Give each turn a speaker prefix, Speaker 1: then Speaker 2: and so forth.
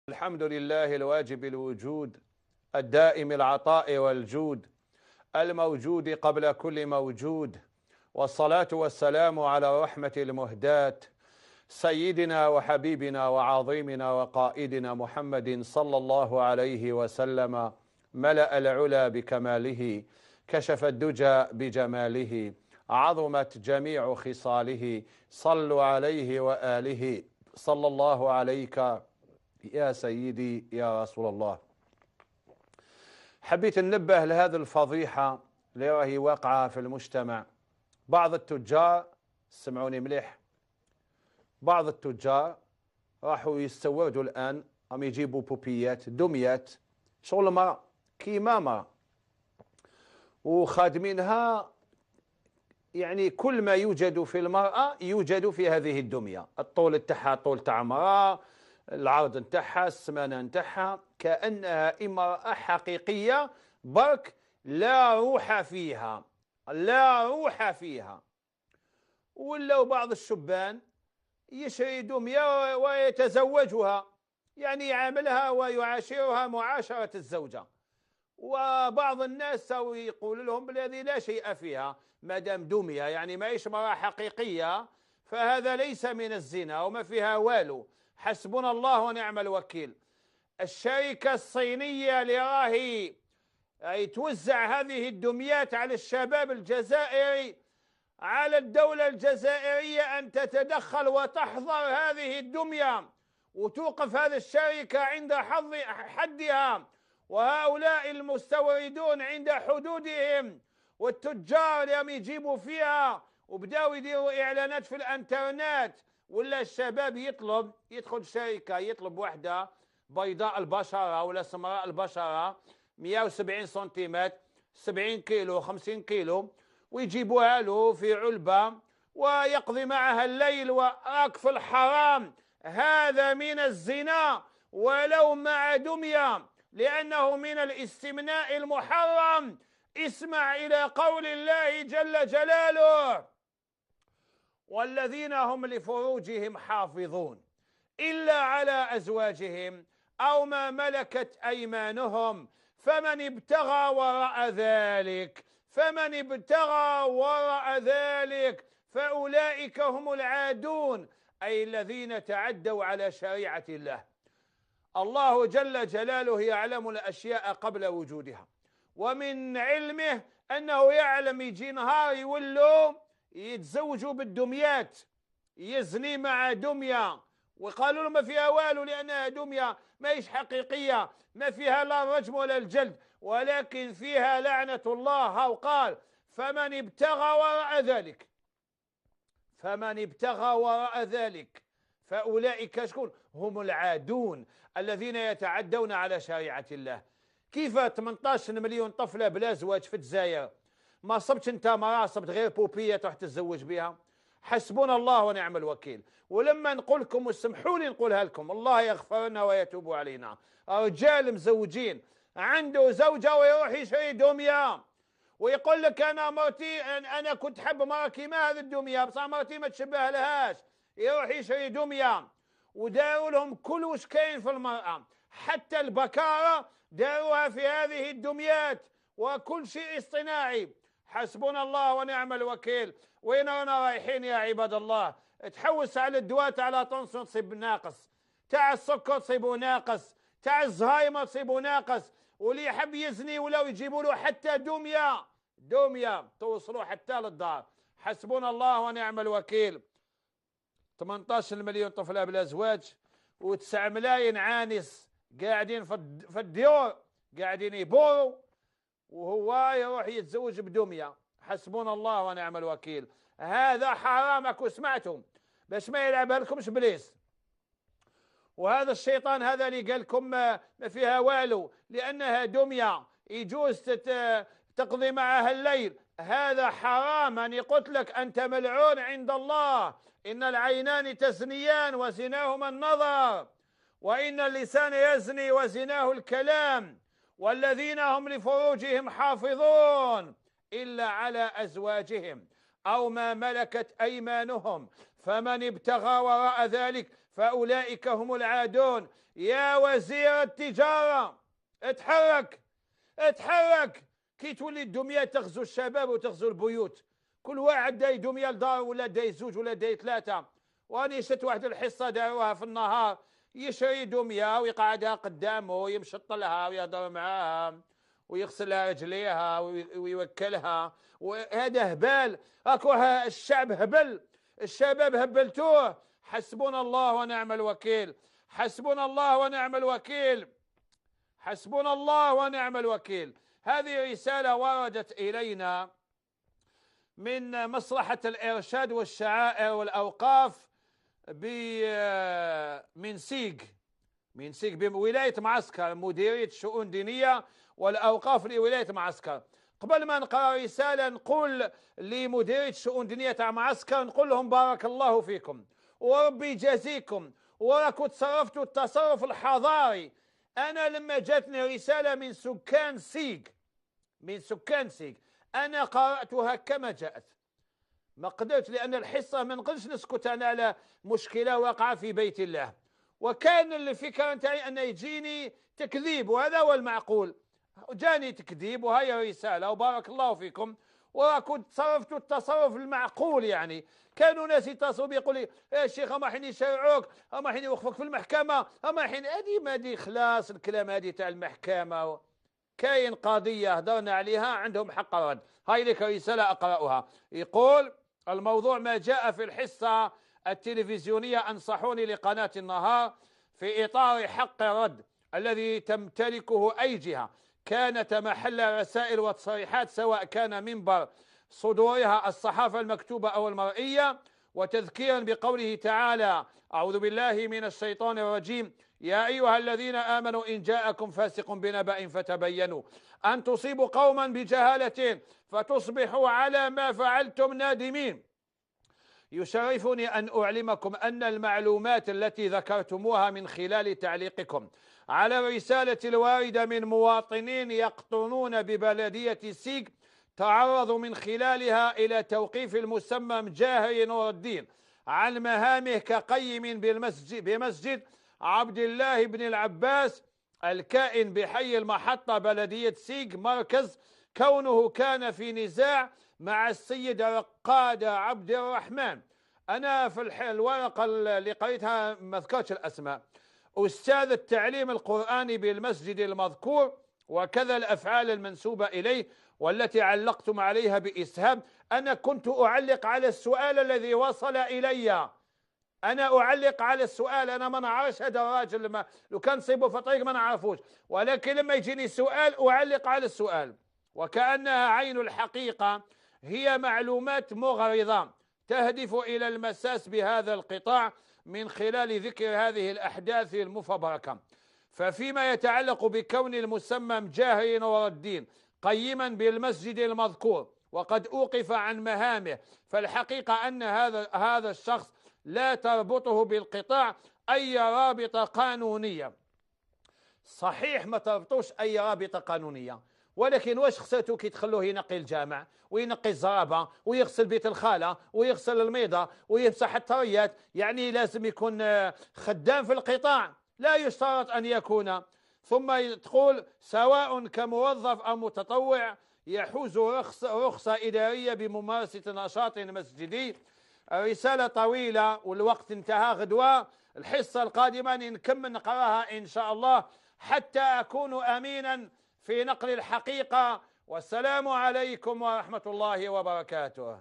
Speaker 1: الحمد لله الواجب الوجود الدائم العطاء والجود الموجود قبل كل موجود، والصلاة والسلام على رحمة المهداة سيدنا وحبيبنا وعظيمنا وقائدنا محمد صلى الله عليه وسلم. ملأ العلا بكماله، كشف الدجى بجماله، عظمت جميع خصاله. صلوا عليه وآله. صلى الله عليك يا سيدي يا رسول الله. حبيت ننبه لهذه الفضيحة اللي راهي واقعة في المجتمع. بعض التجار، سمعوني مليح، بعض التجار راحوا يستوردوا الآن، هم يجيبوا بوبيات دميات شغل مرأة كيما مرأة، وخادمينها يعني كل ما يوجد في المرأة يوجد في هذه الدمية. الطول نتاعها طول تاع مرأة، العرض نتاعها، السمانة نتاعها، كأنها امرأة حقيقية، برك لا روح فيها، لا روح فيها. ولاو بعض الشبان يشري دمية ويتزوجها، يعني يعاملها ويعاشرها معاشرة الزوجة. وبعض الناس يقول لهم بالذي لا شيء فيها، ما دام دمية يعني ما امرأة حقيقية، فهذا ليس من الزنا وما فيها والو. حسبنا الله ونعم الوكيل. الشركة الصينية اللي راهي توزع هذه الدميات على الشباب الجزائري، على الدولة الجزائرية أن تتدخل وتحظر هذه الدمية وتوقف هذه الشركة عند حدها، وهؤلاء المستوردون عند حدودهم، والتجار اللي يجيبوا فيها وبداوا يديروا إعلانات في الانترنت. ولا الشباب يدخل شركة، يطلب وحدة بيضاء البشرة ولا سمراء البشرة 170 سنتيمتر 70 كيلو 50 كيلو، ويجيبوها له في علبة ويقضي معها الليل. وراك في الحرام، هذا من الزنا ولو مع دمية، لأنه من الاستمناء المحرم. اسمع إلى قول الله جل جلاله: والذين هم لفروجهم حافظون إلا على أزواجهم أو ما ملكت أيمانهم فمن ابتغى وراء ذلك فأولئك هم العادون، أي الذين تعدوا على شريعة الله. الله جل جلاله يعلم الأشياء قبل وجودها، ومن علمه أنه يعلم يجي نهار يولوا يتزوجوا بالدميات، يزني مع دمية، وقالوا له ما فيها والو لأنها دمية ما هيش حقيقية، ما فيها لا الرجم ولا الجلد، ولكن فيها لعنة الله. وقال: فمن ابتغى وراء ذلك فأولئك شكون هم العادون الذين يتعدون على شريعة الله. كيف 18 مليون طفلة بلا زواج في الجزائر؟ ما صبتش انت مرأة، صبت غير بوبية تروح تتزوج بها؟ حسبنا الله ونعم الوكيل. ولما نقول لكم واسمحوا لي نقولها لكم، الله يغفر لنا ويتوب علينا، رجال مزوجين عنده زوجة ويروح يشري دمية ويقول لك انا كنت حب مرة كيما هذه الدمية، بصح مرتي ما تشبه لهاش، يروح يشري دمية. وداروا لهم كل وش كاين في المرأة، حتى البكارة داروها في هذه الدميات، وكل شيء اصطناعي. حسبنا الله ونعم الوكيل. وين رانا رايحين يا عباد الله؟ تحوس على الدواء تاع لا طونسيون تصيب ناقص، تاع السكر تصيبه ناقص، تاع الزهايمر تصيبه ناقص، واللي يحب يزني ولاو يجيبوا له حتى دمية توصلوا حتى للدار. حسبنا الله ونعم الوكيل. 18 مليون طفلة بلا زواج، و9 ملايين عانس قاعدين في الديور قاعدين يبوروا، وهو يروح يتزوج بدمية. حسبنا الله ونعم الوكيل. هذا حرامك وسمعتم، باش ما يلعبها لكمش بليس. وهذا الشيطان هذا اللي قال لكم ما فيها والو لأنها دمية يجوز تقضي معها الليل، هذا حرام. أني قلت لك أنت ملعون عند الله. إن العينان تزنيان وزناهما النظر، وإن اللسان يزني وزناه الكلام، والذين هم لفروجهم حافظون إلا على أزواجهم أو ما ملكت أيمانهم فمن ابتغى وراء ذلك فأولئك هم العادون. يا وزير التجارة اتحرك، اتحرك، كي تولي الدمية تغزو الشباب وتغزو البيوت، كل واحد داي دمية لدار ولا داي زوج ولا داي ثلاثة. واني شفت واحد الحصة داروها في النهار، يشري دمية ويقعدها قدامه ويمشط لها ويهضر معاها ويغسل رجليها ويوكلها، وهذا هبال. اكو الشعب هبل، الشباب هبلتوه. حسبنا الله ونعم الوكيل، حسبنا الله ونعم الوكيل، حسبنا الله ونعم الوكيل. هذه رسالة وردت إلينا من مصلحة الإرشاد والشعائر والأوقاف من سيج، من سيج بولاية معسكر، مديرية الشؤون الدينية والأوقاف لولاية معسكر. قبل ما نقرأ رسالة نقول لمديرية الشؤون الدينية تاع معسكر، نقول لهم بارك الله فيكم وربي يجازيكم، وراكم تصرفتوا التصرف الحضاري. أنا لما جاتني رسالة من سكان سيج، من سكان سيج، أنا قرأتها كما جاءت، ما قدرت، لأن الحصة ما نقدرش نسكت أنا على مشكلة واقعة في بيت الله. وكان الفكرة نتاعي أن يجيني تكذيب، وهذا هو المعقول. جاني تكذيب وهي رسالة وبارك الله فيكم، وراكم تصرفتوا التصرف المعقول. يعني كانوا ناس يتصلوا بي يقول لي يا شيخ اما حين يشرعوك، اما حين يوقفوك في المحكمة، اما حين هذه ما دي خلاص الكلام هذه تاع المحكمة. كاين قضية هضرنا عليها عندهم حق رد. هاي لك رسالة أقرأها. يقول الموضوع ما جاء في الحصة التلفزيونية أنصحوني لقناة النهار في إطار حق الرد الذي تمتلكه أي جهة كانت محل رسائل وتصريحات، سواء كان منبر صدورها الصحافة المكتوبة أو المرئية، وتذكيرا بقوله تعالى أعوذ بالله من الشيطان الرجيم يا أيها الذين آمنوا إن جاءكم فاسق بنبأ فتبينوا أن تصيبوا قوما بجهالة فتصبحوا على ما فعلتم نادمين. يشرفني أن أعلمكم أن المعلومات التي ذكرتموها من خلال تعليقكم على الرسالة الواردة من مواطنين يقطنون ببلدية سيج تعرضوا من خلالها إلى توقيف المسمى مجاهر نور الدين عن مهامه كقيم بمسجد عبد الله بن العباس الكائن بحي المحطة بلدية سيج مركز، كونه كان في نزاع مع السيد رقاد عبد الرحمن. أنا في الورقة اللي قريتها ما ذكرتش الأسماء. أستاذ التعليم القرآني بالمسجد المذكور، وكذا الأفعال المنسوبة إليه والتي علقتم عليها بإسهام. أنا كنت أعلق على السؤال الذي وصل إلي، أنا أعلق على السؤال. أنا ما نعرفش هذا الراجل، لو كان صيبه في طريق ما نعرفوش، ولكن لما يجيني سؤال أعلق على السؤال. وكأنها عين الحقيقة، هي معلومات مغرضة تهدف إلى المساس بهذا القطاع من خلال ذكر هذه الأحداث المفبركة. ففيما يتعلق بكون المسمى مجاهر نور الدين قيما بالمسجد المذكور وقد أوقف عن مهامه، فالحقيقة أن هذا الشخص لا تربطه بالقطاع أي رابطة قانونية. صحيح ما تربطوش أي رابطة قانونية، ولكن واش خسرتوا كي تخلوه ينقي الجامع وينقي الزرابة ويغسل بيت الخالة ويغسل الميضة ويمسح الطريات؟ يعني لازم يكون خدام في القطاع، لا يشترط أن يكون. ثم تقول سواء كموظف أو متطوع يحوز رخصة إدارية بممارسة نشاط مسجدي. رسالة طويلة والوقت انتهى. غدوة الحصة القادمة نكمل نقراها إن شاء الله حتى أكون أمينا في نقل الحقيقة. والسلام عليكم ورحمة الله وبركاته.